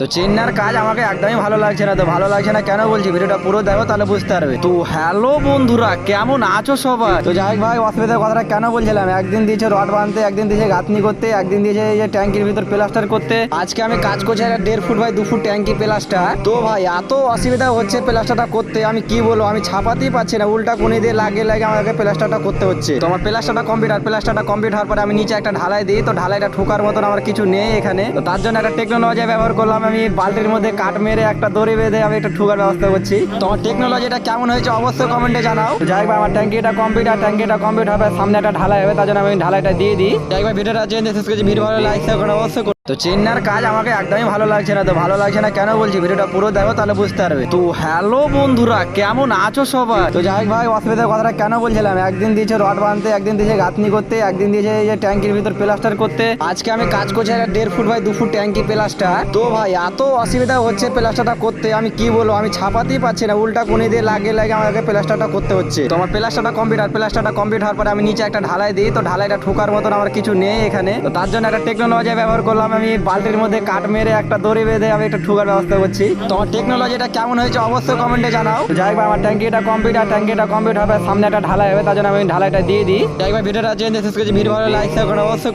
তো চেন্নার কাজ আমাকে একদমই ভালো লাগছে না। তো ভালো লাগছে না কেন বলছি, ভিডিওটা পুরো দেখো তাহলে বুঝতে পারবে। তো হ্যালো বন্ধুরা, কেমন আছো সবাই? তো যাই হোক ভাই, অসুবিধার কথাটা কেন বলছিলাম, একদিন দিয়েছে রড বাঁধতে, একদিন দিয়েছে গাঁথনি করতে, একদিন দিয়েছে এই যে ট্যাঙ্কির ভিতর প্লাস্টার করতে। আজকে আমি কাজ করছি একটা 1.5 ফুট বাই 2 ফুট ট্যাঙ্কি প্লাস্টার। তো ভাই এত অসুবিধা হচ্ছে প্লাস্টারটা করতে, আমি কি বলবো, আমি ছাপাতেই পাচ্ছি না, উল্টা কোনি দিয়ে লাগিয়ে লাগিয়ে আমাকে প্লাস্টারটা করতে হচ্ছে। তো আমার প্লাস্টারটা কমপ্লিট হওয়ার পরে আমি নিচে একটা ঢালাই দিই। তো ঢালাইটা ঠোকার মতন আমার কিছু নেই এখানে। তো তার জন্য একটা টেকনোলজি ব্যবহার করলাম, আমি বালতির মধ্যে কাঠ মেরে একটা দড়ি বেঁধে আমি একটা ঠুকার ব্যবস্থা করছি। তো আমার টেকনোলজিটা কেমন হয়েছে অবশ্যই কমেন্টে জানাও। যাই হোক ভাই, আমার ট্যাঙ্কিটা কমপ্লিট হবে, সামনে একটা ঢালাই হবে, তার জন্য আমি ঢালাইটা দিয়ে দিই। যাই হোক ভাই, ভিডিওটা চেঞ্জ শেষ করছি, ভিডিও ভালো লাইক শেয়ার করুন অবশ্যই। তো চেন্নার কাজ আমাকে একদমই ভালো লাগছে না। তো ভালো লাগছে না কেন বলছি, ভিডিওটা পুরো দেখো তাহলে বুঝতে পারবে। তো হ্যালো বন্ধুরা, কেমন আছো সবাই? তো যাই হোক ভাই, অসুবিধার কথাটা কেন বলছিলাম, একদিন দিয়েছে রড বাঁধতে, একদিন দিয়েছে গাঁথনি করতে, একদিন দিয়েছে এই যে ট্যাঙ্কির ভিতর প্লাস্টার করতে। আজকে আমি কাজ করছি একটা 1.5 ফুট বাই 2 ফুট ট্যাঙ্কি প্লাস্টার। তো ভাই এত অসুবিধা হচ্ছে প্লাস্টারটা করতে, আমি কি বলবো, আমি ছাপাতেই পাচ্ছি না, উল্টা কোনি দিয়ে লাগিয়ে লাগিয়ে আমাকে প্লাস্টারটা করতে হচ্ছে। তো আমার প্লাস্টারটা কমপ্লিট হওয়ার পরে আমি নিচে একটা ঢালাই দিই। তো ঢালাইটা ঠোকার মতন আমার কিছু নেই এখানে। তো তার জন্য একটা টেকনোলজি ব্যবহার করলাম, আমি বালতির মধ্যে কাঠ মেরে একটা দড়ি বেঁধে আমি একটা ঠুকার ব্যবস্থা করছি। তো আমার টেকনোলজিটা কেমন হয়েছে অবশ্যই কমেন্টে জানাও। যাই হোক ভাই, আমার ট্যাঙ্কিটা কমপ্লিট হবে, সামনে একটা ঢালাই হবে, তার জন্য আমি ঢালাইটা দিয়ে দিই। যাই হোক ভাই, ভিডিওটা চেঞ্জ শেষ করছি, ভিডিও ভালো লাইক শেয়ার করুন অবশ্যই।